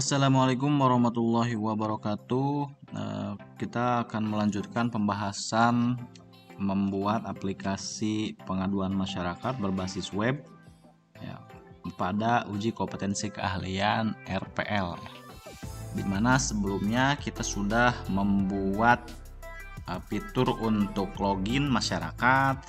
Assalamualaikum warahmatullahi wabarakatuh. Kita akan melanjutkan pembahasan membuat aplikasi pengaduan masyarakat berbasis web ya, pada uji kompetensi keahlian RPL. Dimana sebelumnya kita sudah membuat fitur untuk login masyarakat,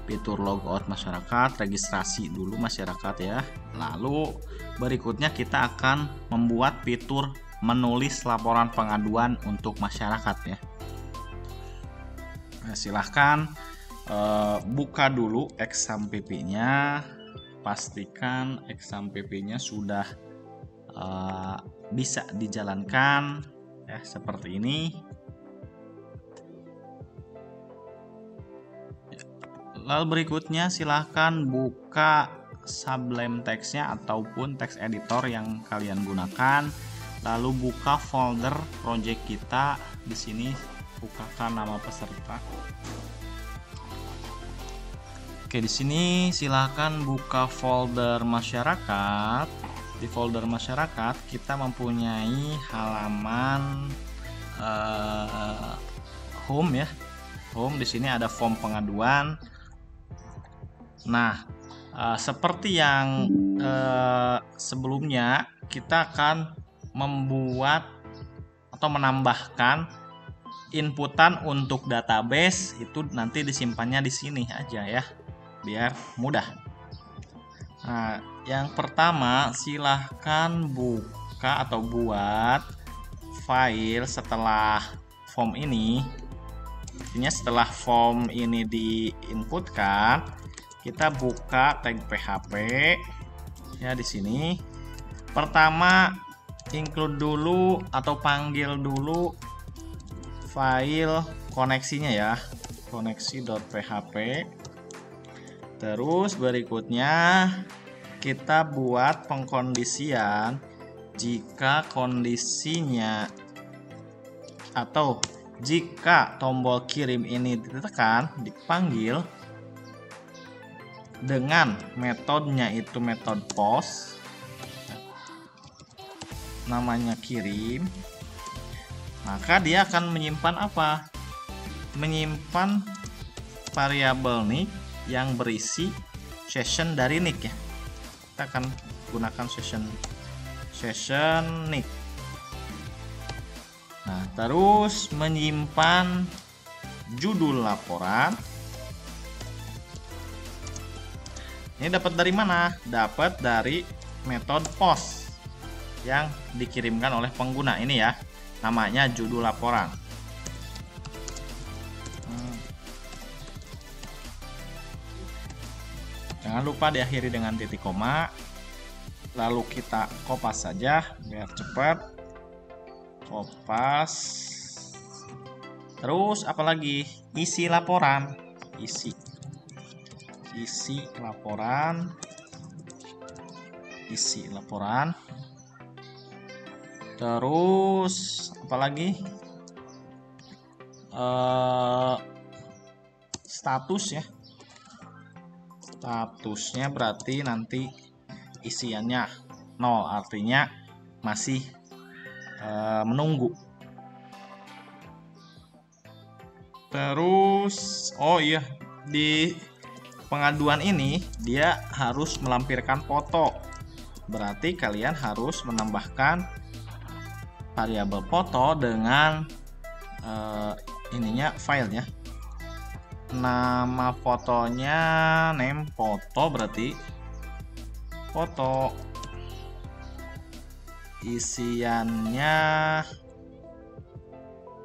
fitur logout masyarakat, registrasi dulu masyarakat ya. Lalu berikutnya kita akan membuat fitur menulis laporan pengaduan untuk masyarakat ya. Nah, silahkan buka dulu exam.pp-nya, pastikan exam.pp-nya sudah bisa dijalankan ya, seperti ini. Lalu berikutnya silahkan buka Sublime Text-nya ataupun text editor yang kalian gunakan. Lalu buka folder project kita. Di sini bukakan nama peserta. Oke, di sini silahkan buka folder masyarakat. Di folder masyarakat kita mempunyai halaman home ya. Home, di sini ada form pengaduan. Nah, seperti yang sebelumnya, kita akan membuat atau menambahkan inputan untuk database, itu nanti disimpannya di sini aja ya, biar mudah. Nah, yang pertama silahkan buka atau buat file setelah form ini. Artinya setelah form ini diinputkan, kita buka tag PHP ya di sini. Pertama include dulu atau panggil dulu file koneksinya ya, koneksi.php. Terus berikutnya kita buat pengkondisian jika kondisinya atau jika tombol kirim ini ditekan, dipanggil dengan metodenya itu metode post, namanya kirim, maka dia akan menyimpan apa? Menyimpan variabel nick yang berisi session dari nick ya. Kita akan gunakan session nick. Nah, terus menyimpan judul laporan. Ini dapat dari mana? Dapat dari metode post yang dikirimkan oleh pengguna ini ya. Namanya judul laporan. Jangan lupa diakhiri dengan titik koma. Lalu kita kopas saja biar cepat. Kopas. Terus apalagi? Isi laporan. Isi laporan. Terus apalagi? Status ya. Statusnya berarti nanti isiannya 0, artinya masih menunggu. Terus oh iya, di pengaduan ini dia harus melampirkan foto. Berarti kalian harus menambahkan variabel foto dengan ininya filenya. Nama fotonya name foto, berarti foto. Isiannya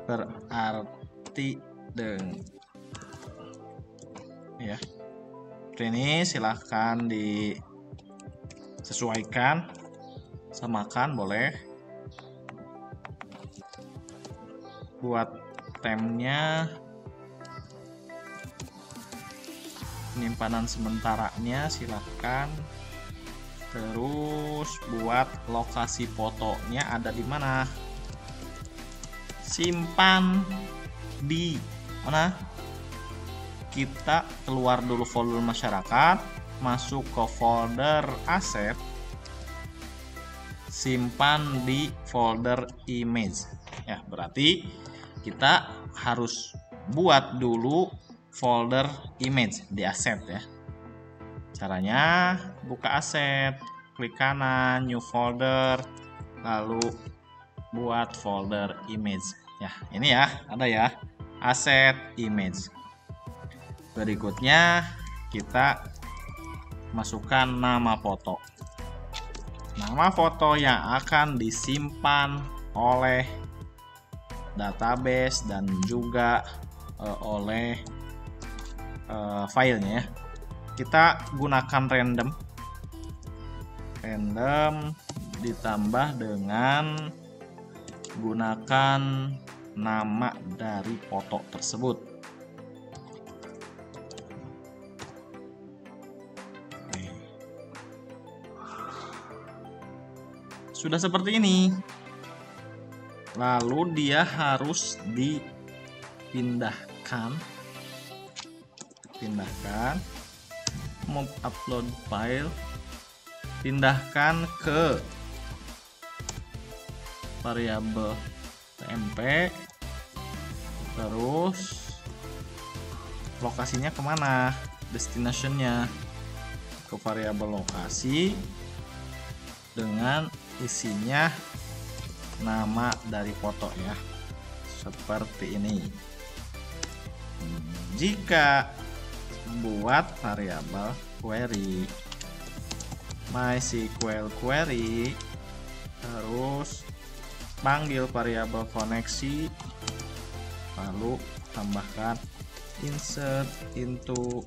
berarti ya. Ini silahkan disesuaikan, samakan boleh. Buat temnya, penyimpanan sementaranya silahkan. Terus buat lokasi fotonya ada di mana? Simpan di mana? Kita keluar dulu folder masyarakat, masuk ke folder aset, simpan di folder image. Ya, berarti kita harus buat dulu folder image di aset ya. Caranya buka aset, klik kanan, new folder, lalu buat folder image. Ya, ini ya, ada ya, aset image. Berikutnya kita masukkan nama foto. Nama foto yang akan disimpan oleh database dan juga oleh filenya ya. Kita gunakan random ditambah dengan gunakan nama dari foto tersebut. Sudah seperti ini. Lalu dia harus dipindahkan mau upload file, pindahkan ke variabel tmp, terus lokasinya kemana, destinationnya ke variabel lokasi dengan isinya nama dari foto ya, seperti ini. Jika buat variabel query MySQL query, terus panggil variabel koneksi, lalu tambahkan insert into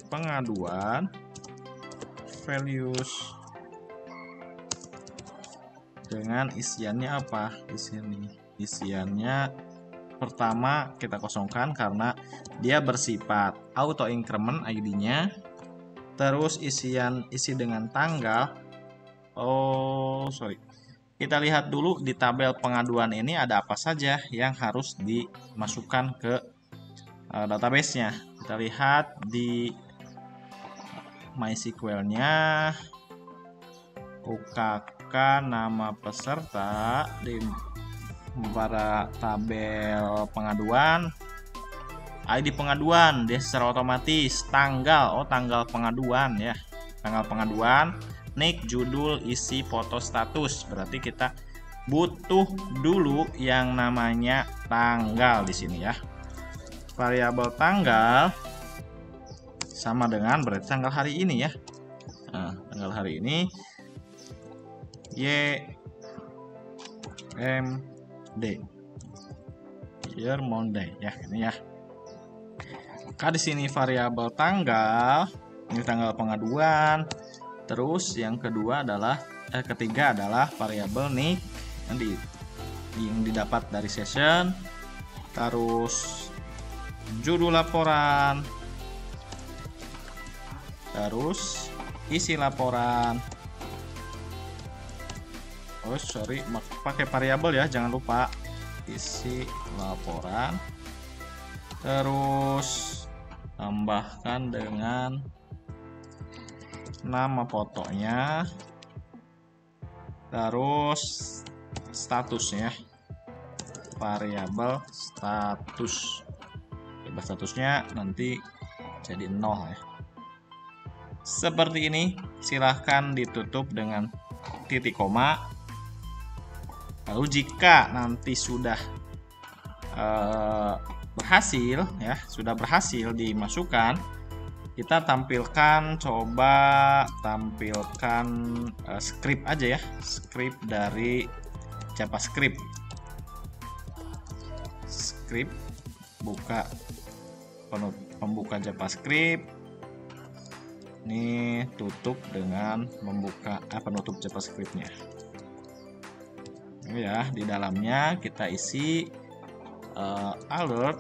pengaduan values dengan isiannya apa di sini. Isiannya pertama kita kosongkan karena dia bersifat auto increment ID-nya. Terus isi dengan tanggal. Kita lihat dulu di tabel pengaduan ini ada apa saja yang harus dimasukkan ke database-nya. Kita lihat di MySQL-nya, UKK nama peserta di pada tabel pengaduan, ID pengaduan dia secara otomatis, tanggal pengaduan ya, tanggal pengaduan, nick, judul, isi, foto, status. Berarti kita butuh dulu yang namanya tanggal di sini ya. Variabel tanggal sama dengan berarti tanggal hari ini ya. Nah, tanggal hari ini YMD, year Monday ya, ini ya. Maka di sini variabel tanggal, ini tanggal pengaduan. Terus yang kedua adalah ketiga adalah variabel nick yang didapat dari session. Terus judul laporan, terus isi laporan. Pakai variabel ya, jangan lupa isi laporan. Terus tambahkan dengan nama fotonya, terus statusnya, variabel status. Statusnya nanti jadi 0 ya. Seperti ini, silahkan ditutup dengan titik koma. Lalu jika nanti sudah berhasil ya, sudah berhasil dimasukkan, kita tampilkan, coba tampilkan script aja ya, script dari JavaScript. Script, buka pembuka JavaScript. Ini tutup dengan membuka penutup JavaScript-nya. Ini ya, di dalamnya kita isi alert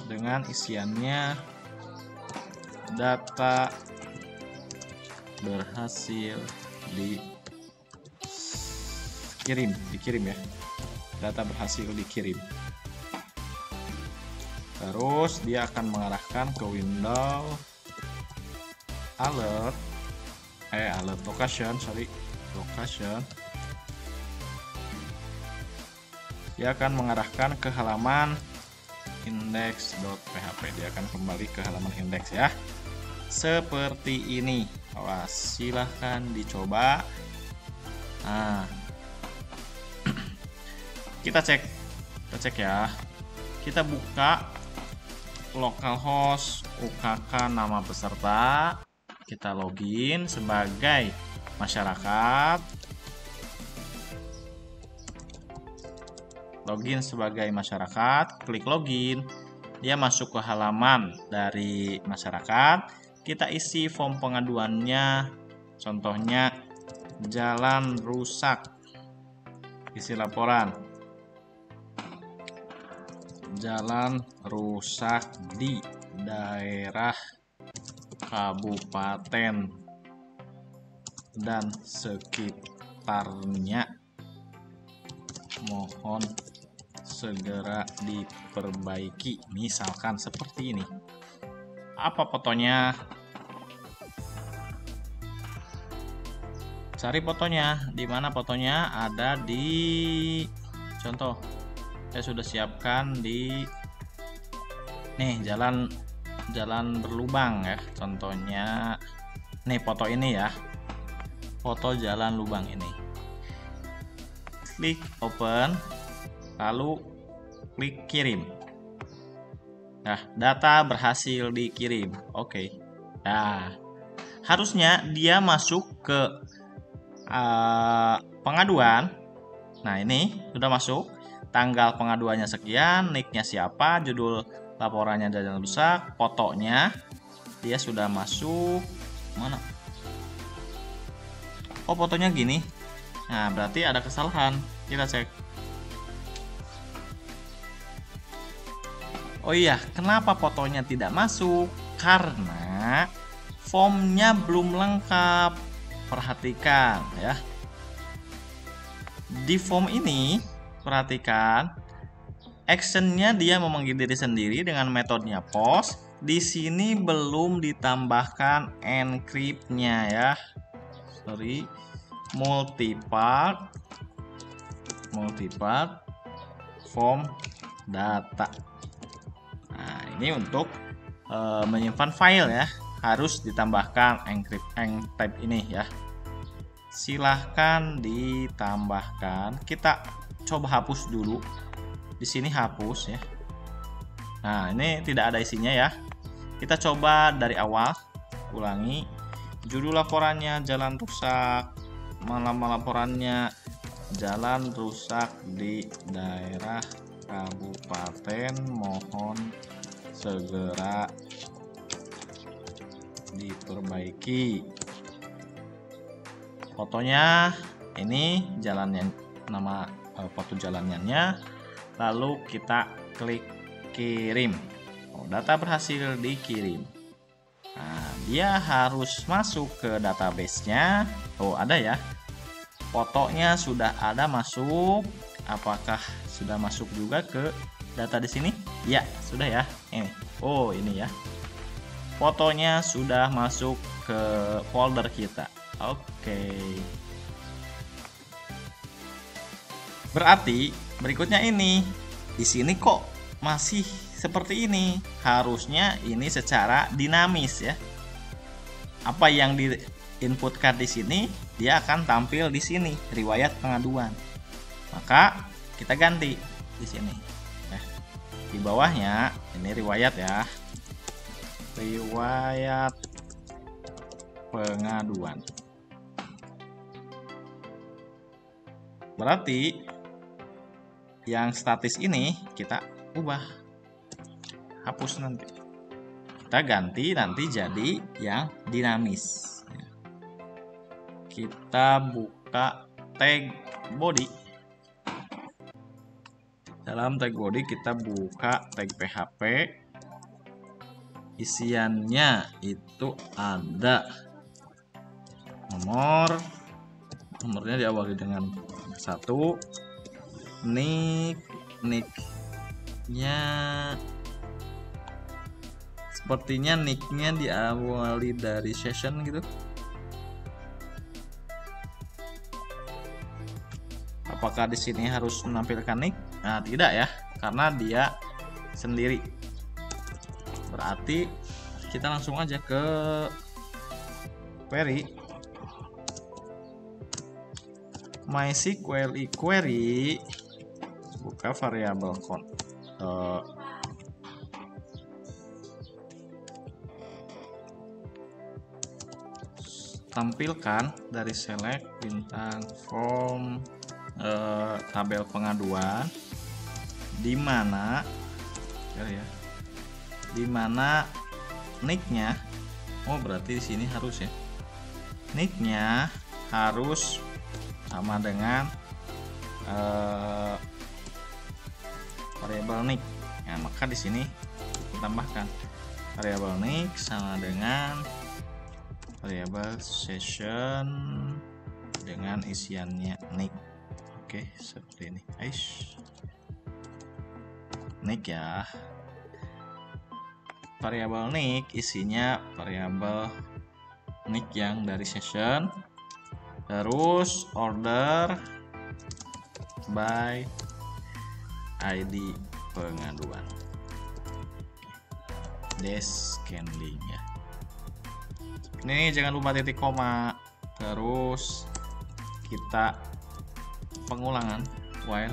dengan isiannya data berhasil dikirim ya, data berhasil dikirim. Terus dia akan mengarahkan ke window alert alert location, location. Dia akan mengarahkan ke halaman index.php. Dia akan kembali ke halaman index ya. Seperti ini. Awas, silahkan dicoba. Nah, kita cek ya. Kita buka localhost UKK nama peserta. Kita login sebagai masyarakat. Klik login, dia masuk ke halaman dari masyarakat. Kita isi form pengaduannya, contohnya jalan rusak, isi laporan jalan rusak di daerah kabupaten dan sekitarnya, mohon segera diperbaiki. Misalkan seperti ini. Apa fotonya? Cari fotonya. Di mana fotonya? Ada di contoh. Saya sudah siapkan di nih jalan berlubang ya. Contohnya nih foto ini ya. Foto jalan lubang ini. Klik open, lalu klik kirim. Nah, data berhasil dikirim. Oke. Nah, harusnya dia masuk ke pengaduan. Nah, ini sudah masuk. Tanggal pengaduannya sekian, nicknya siapa, judul laporannya jalan rusak, fotonya dia sudah masuk. Mana? Oh, fotonya gini. Nah, berarti ada kesalahan. Kita cek. Oh iya, kenapa fotonya tidak masuk? Karena formnya belum lengkap. Perhatikan ya. Di form ini, perhatikan actionnya dia memanggil diri sendiri dengan metodenya post. Di sini belum ditambahkan encrypt-nya ya. Multipart form data. Nah, ini untuk menyimpan file ya, harus ditambahkan encrypt type ini ya. Silahkan ditambahkan. Kita coba hapus dulu. Di sini hapus ya. Nah, ini tidak ada isinya ya. Kita coba dari awal. Ulangi. Judul laporannya jalan rusak. Nama laporannya jalan rusak di daerah kabupaten, mohon segera diperbaiki. Fotonya ini jalannya, nama foto jalannya. Lalu kita klik kirim. Oh, data berhasil dikirim. Nah, dia harus masuk ke database-nya. Oh, ada ya. Fotonya sudah ada masuk. Apakah sudah masuk juga ke data di sini? Ya, sudah ya. Ini. Oh, ini ya. Fotonya sudah masuk ke folder kita. Oke. Berarti berikutnya ini. Di sini kok masih seperti ini? Harusnya ini secara dinamis ya. Apa yang diinputkan di sini, dia akan tampil di sini, riwayat pengaduan. Maka kita ganti di sini. Di bawahnya ini riwayat ya. Riwayat pengaduan. Berarti yang statis ini kita ubah, hapus nanti. Kita ganti nanti jadi yang dinamis. Kita buka tag body. Dalam tag body kita buka tag PHP. Isiannya itu ada nomornya diawali dengan 1, nicknya sepertinya nicknya diawali dari session gitu. Apakah di sini harus menampilkan nick? Nah, tidak ya, karena dia sendiri. Berarti kita langsung aja ke query MySQL query, buka variabel tampilkan dari select bintang form tabel pengaduan, di mana nicknya, berarti di sini harus ya, nicknya harus sama dengan variabel nick. Nah, maka di sini kita tambahkan variabel nick sama dengan variabel session dengan isiannya nick. Oke, seperti ini. Nick ya. Variabel nick isinya variabel nick yang dari session. Terus order by ID pengaduan. Descending ya. Ini jangan lupa titik koma. Terus kita pengulangan while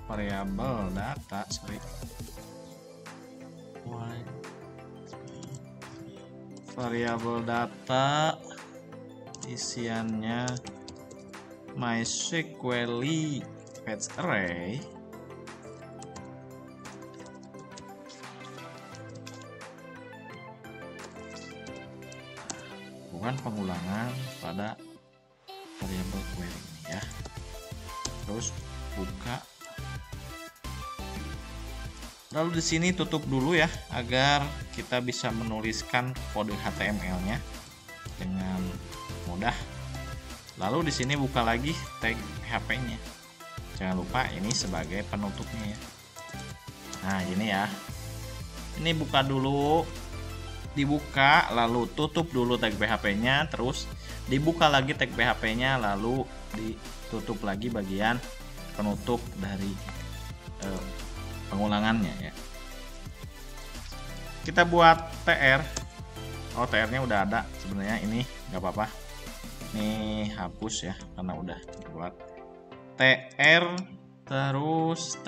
variabel data, variabel data isiannya MySQL fetch array bukan pengulangan pada variabel query ini ya. Terus buka, lalu di sini tutup dulu ya agar kita bisa menuliskan kode HTML-nya dengan mudah. Lalu di sini buka lagi tag PHP-nya. Jangan lupa ini sebagai penutupnya ya. Nah, ini ya. Ini buka dulu, dibuka lalu tutup dulu tag PHP-nya, terus dibuka lagi tag PHP-nya lalu ditutup lagi bagian penutup dari pengulangannya ya. Kita buat TR. TR-nya udah ada sebenarnya, ini nggak apa-apa. Ini hapus ya karena udah buat TR. Terus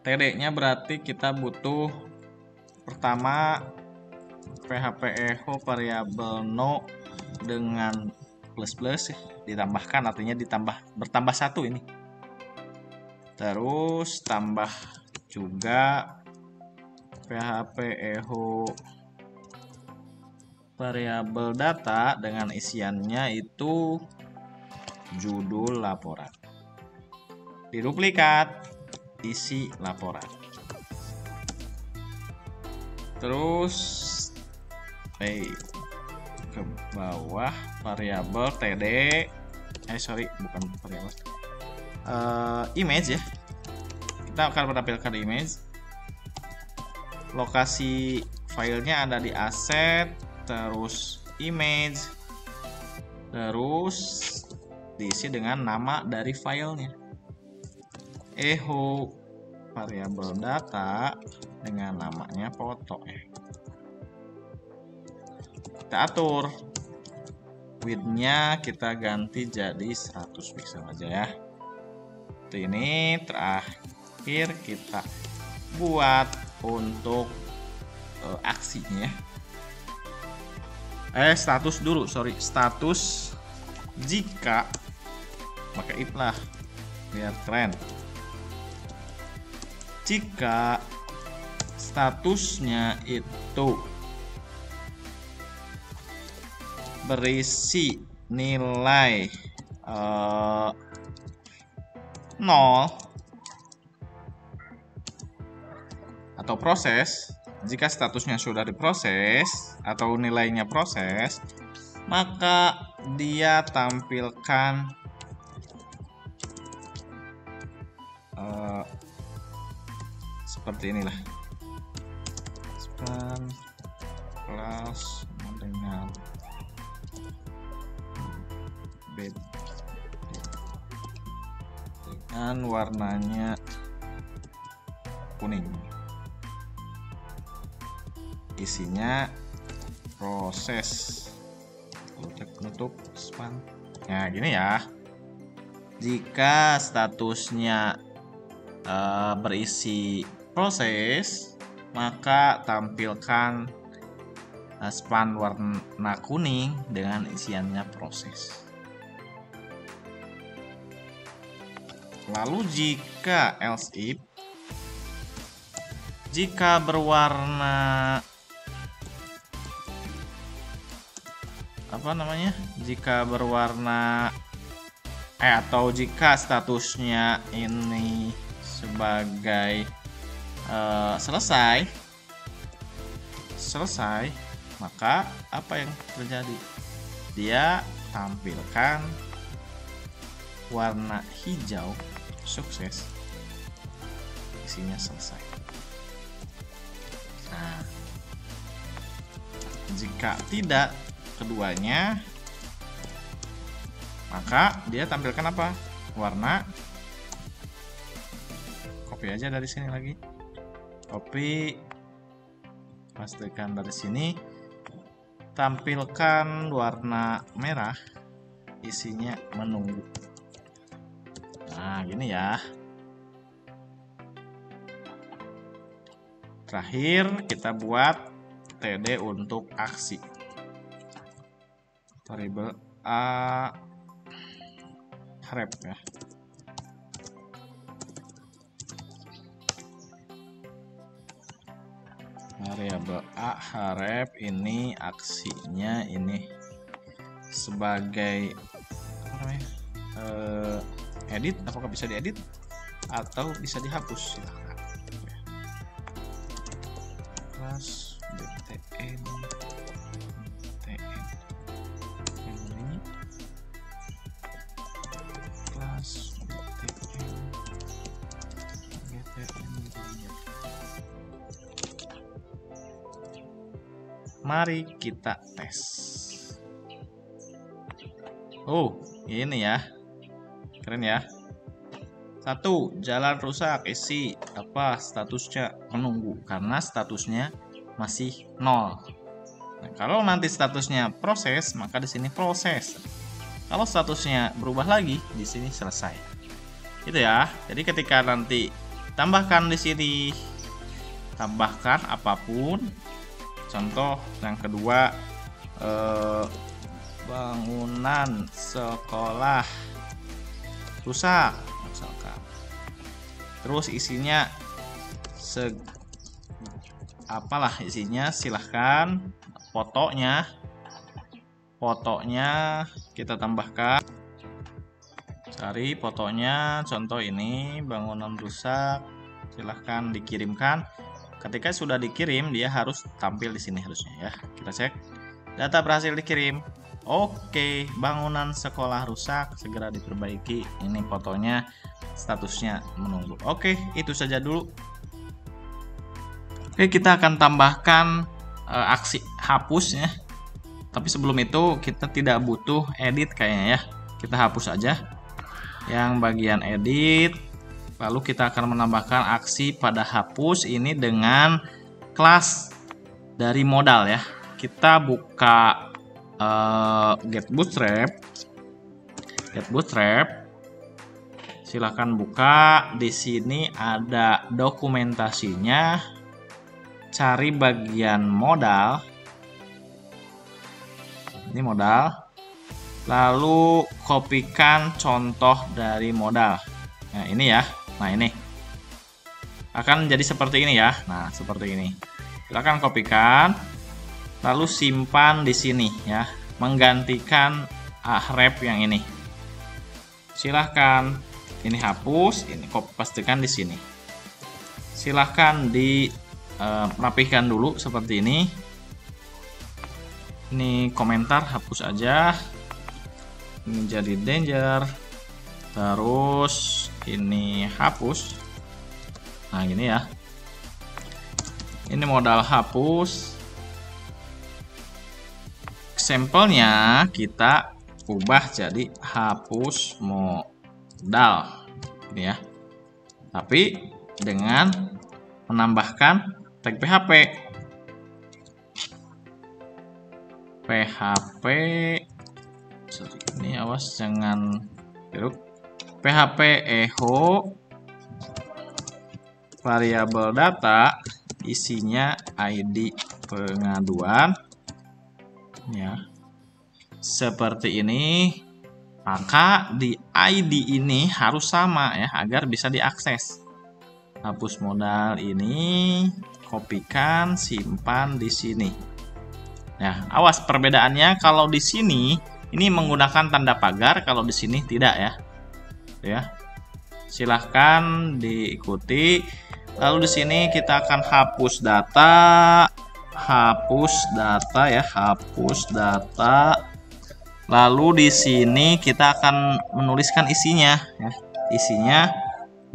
TD-nya berarti kita butuh pertama PHP echo variabel no dengan plus ya, ditambahkan, artinya bertambah satu ini. Terus tambah juga PHP echo variabel data dengan isiannya itu judul laporan. Diduplikat, isi laporan. Terus ke bawah variabel td, bukan variabel, image ya. Kita akan menampilkan image. Lokasi filenya ada di asset, terus image, terus diisi dengan nama dari filenya. Echo variabel data dengan namanya foto ya. Kita atur width-nya, kita ganti jadi 100 pixel aja ya. Ini terakhir kita buat untuk aksinya. Status dulu, status jika, maka itulah biar keren. Jika statusnya itu berisi nilai 0 atau proses, jika statusnya sudah diproses atau nilainya proses, maka dia tampilkan seperti inilah. kelas dengan dengan warnanya kuning. Isinya proses. Penutup span. Nah, gini ya. Jika statusnya berisi proses, maka tampilkan span warna kuning dengan isiannya proses. Lalu jika else if, jika berwarna jika berwarna atau jika statusnya ini sebagai selesai, maka apa yang terjadi? Dia tampilkan warna hijau sukses, isinya selesai. Nah, jika tidak keduanya, maka dia tampilkan apa? Warna. Copy aja dari sini lagi. Copy, pastikan dari sini. Tampilkan warna merah, isinya menunggu. Nah, gini ya. Terakhir kita buat TD untuk aksi. Variable a href ya. Variable a href ini aksinya ini sebagai edit. Apakah bisa diedit atau bisa dihapus? Silahkan. Kelas btn ini kelas btn mari kita tes. Oh, ini ya. Keren ya. 1. Jalan rusak, isi apa statusnya menunggu karena statusnya masih 0. Nah, kalau nanti statusnya proses, maka di sini proses. Kalau statusnya berubah lagi, di sini selesai. Gitu ya. Jadi ketika nanti tambahkan di sini, tambahkan apapun. Contoh yang kedua, bangunan sekolah rusak misalkan. Terus isinya apalah isinya, silahkan. Fotonya kita tambahkan. Cari fotonya, contoh ini bangunan rusak, silahkan dikirimkan. Ketika sudah dikirim, dia harus tampil di sini harusnya ya. Kita cek. Data berhasil dikirim. Oke, bangunan sekolah rusak, segera diperbaiki. Ini fotonya, statusnya menunggu. Oke, itu saja dulu. Oke, kita akan tambahkan aksi hapus ya. Tapi sebelum itu kita tidak butuh edit kayaknya ya. Kita hapus aja yang bagian edit. Lalu kita akan menambahkan aksi pada hapus ini dengan kelas dari modal ya. Kita buka get bootstrap. Silahkan buka. Di sini ada dokumentasinya. Cari bagian modal. Ini modal. Lalu kopikan contoh dari modal. Nah, ini ya. Nah, ini akan jadi seperti ini ya. Nah, seperti ini. Silakan kopikan, lalu simpan di sini ya, menggantikan href yang ini. Silahkan ini hapus, ini pastikan di sini. Silahkan rapihkan dulu seperti ini. Ini komentar hapus aja. Ini jadi danger. Terus ini hapus. Nah, gini ya. Ini modal hapus. sampelnya kita ubah jadi hapus modal ini ya, tapi dengan menambahkan tag PHP. Sorry, ini awas jangan biru. PHP echo variabel data isinya ID pengaduan ya, seperti ini. Maka di ID ini harus sama ya agar bisa diakses. Hapus modal ini kopikan, simpan di sini. Nah, awas perbedaannya, kalau di sini ini menggunakan tanda pagar, kalau di sini tidak ya. Ya. Silahkan diikuti. Lalu di sini kita akan hapus data ya, hapus data. Lalu di sini kita akan menuliskan isinya ya. Isinya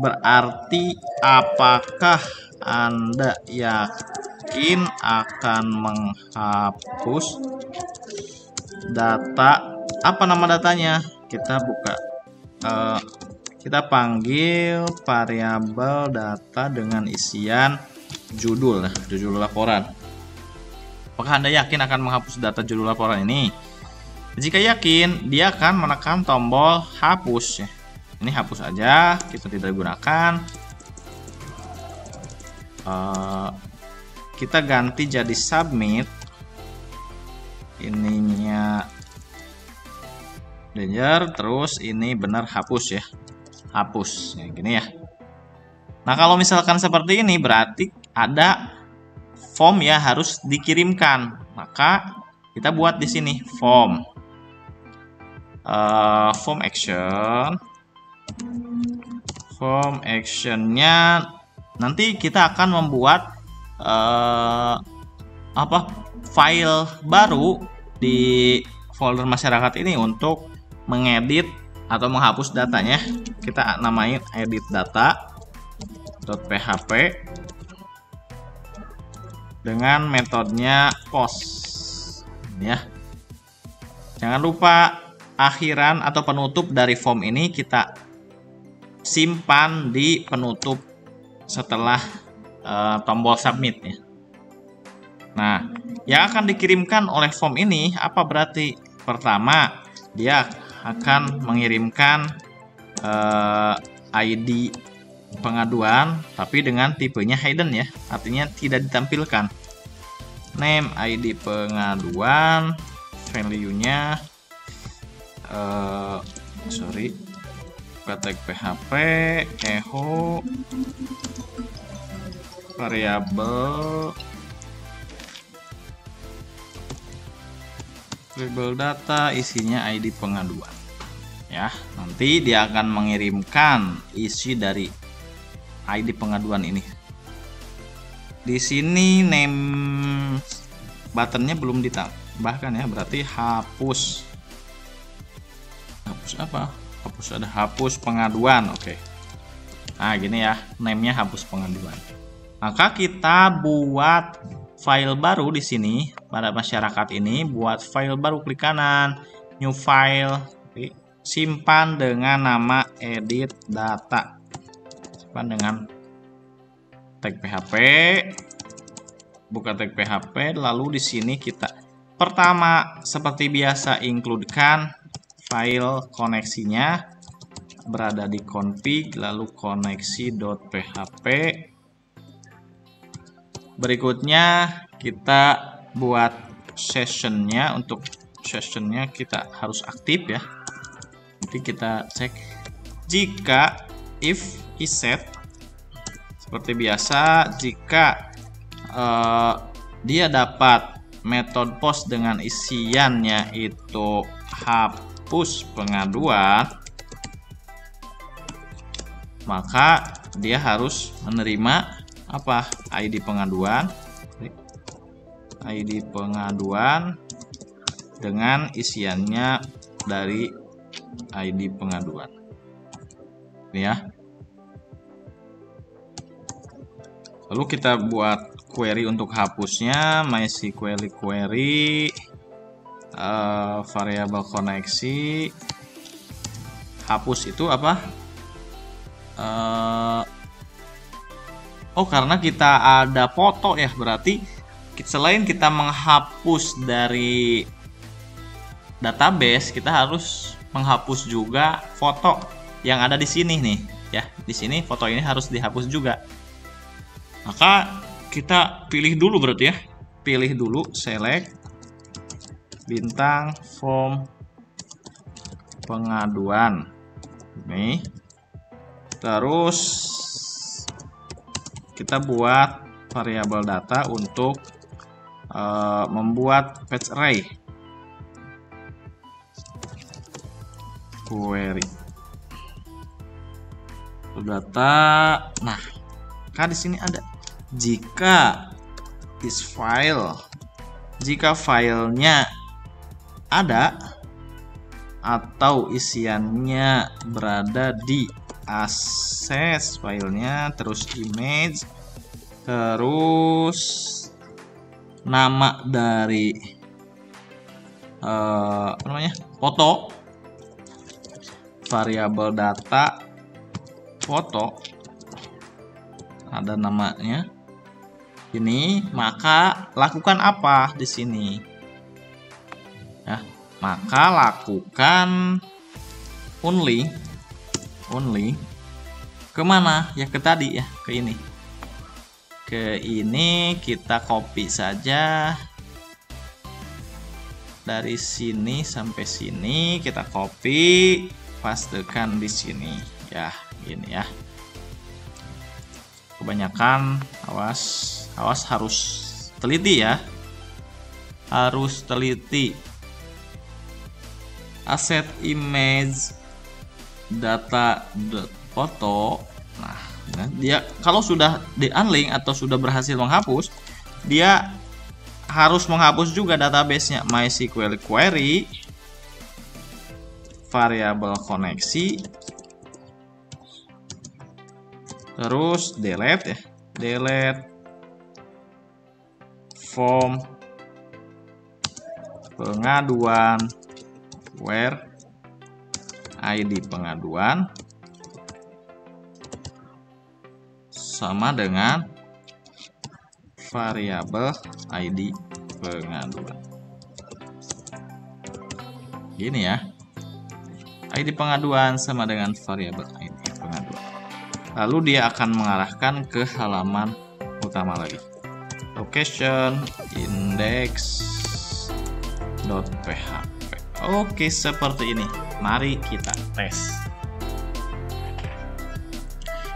berarti apakah Anda yakin akan menghapus data, apa nama datanya? Kita buka, kita panggil variabel data dengan isian judul laporan. Apakah Anda yakin akan menghapus data judul laporan ini? Jika yakin, dia akan menekan tombol hapus ya. Ini hapus aja, kita tidak gunakan. Kita ganti jadi submit. Ininya danger, terus ini benar hapus ya. Hapus ya, gini ya. Nah, kalau misalkan seperti ini berarti ada form ya harus dikirimkan. Maka kita buat di sini form. Form actionnya nanti kita akan membuat file baru di folder masyarakat ini untuk mengedit atau menghapus datanya. Kita namain edit data.php dengan metodenya post ya. Jangan lupa akhiran atau penutup dari form ini kita simpan di penutup setelah tombol submit ya. Nah, yang akan dikirimkan oleh form ini apa berarti? Pertama, dia akan mengirimkan ID pengaduan tapi dengan tipenya hidden ya, artinya tidak ditampilkan. Name ID pengaduan, value-nya tag PHP echo variabel data isinya ID pengaduan ya. Nanti dia akan mengirimkan isi dari ID pengaduan ini. Di sini name buttonnya belum ditambahkan ya, berarti hapus apa? Ada hapus pengaduan. Oke. Nah, gini ya, name-nya hapus pengaduan. Maka kita buat file baru di sini pada masyarakat ini, buat file baru, klik kanan, new file, simpan dengan nama edit data. Simpan dengan tag PHP. Buka tag PHP, lalu di sini kita pertama seperti biasa include-kan file koneksinya, berada di config, lalu koneksi.php. Berikutnya kita buat sessionnya. Untuk sessionnya kita harus aktif ya. Nanti kita cek jika if iset seperti biasa, jika dia dapat metode post dengan isiannya itu hapus pengaduan, maka dia harus menerima apa? ID pengaduan dengan isiannya dari ID pengaduan ini ya. Lalu kita buat query untuk hapusnya, MySQL query variabel koneksi, hapus itu apa? Oh, karena kita ada foto ya, berarti selain kita menghapus dari database, kita harus menghapus juga foto yang ada di sini nih ya. Di sini foto ini harus dihapus juga. Maka kita pilih dulu berarti ya. Pilih dulu, select bintang form pengaduan. Nih. Terus kita buat variabel data untuk membuat fetch array. Query data. Nah, kan di sini ada jika is file, jika filenya ada atau isiannya berada di akses filenya, terus image, terus nama dari foto, variabel data foto ada namanya ini, maka lakukan apa di sini ya? Maka lakukan only kemana ya? Ke tadi ya, ke ini, kita copy saja dari sini sampai sini, kita copy, pastekan di sini ya, ini ya. Kebanyakan awas harus teliti ya, harus teliti. Aset image data foto. Nah, dia kalau sudah di unlink atau sudah berhasil menghapus, dia harus menghapus juga databasenya. MySQL query, variabel koneksi, terus delete ya, delete form pengaduan, where ID pengaduan sama dengan variabel ID pengaduan. Gini ya, ID pengaduan sama dengan variabel ID pengaduan. Lalu dia akan mengarahkan ke halaman utama lagi. Location index.php. Oke, seperti ini. Mari kita tes.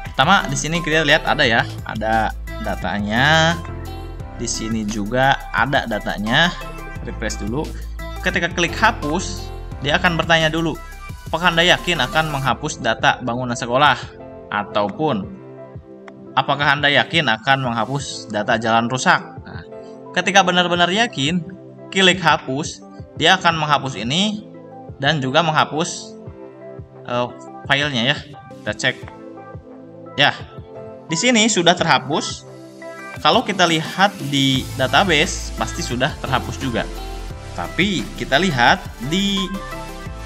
Pertama, di sini kita lihat ada ya, ada datanya. Di sini juga ada datanya. Refresh dulu. Ketika klik hapus, dia akan bertanya dulu, apakah Anda yakin akan menghapus data bangunan sekolah? Ataupun apakah Anda yakin akan menghapus data jalan rusak? Nah, ketika benar-benar yakin, klik hapus, dia akan menghapus ini dan juga menghapus filenya ya. Kita cek. Ya, di sini sudah terhapus. Kalau kita lihat di database pasti sudah terhapus juga. Tapi kita lihat di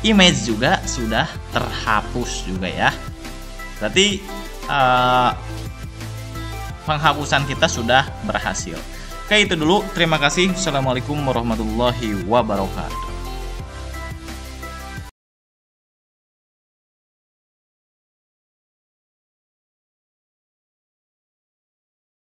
image juga sudah terhapus juga ya. Berarti penghapusan kita sudah berhasil. Oke, itu dulu. Terima kasih. Assalamualaikum warahmatullahi wabarakatuh.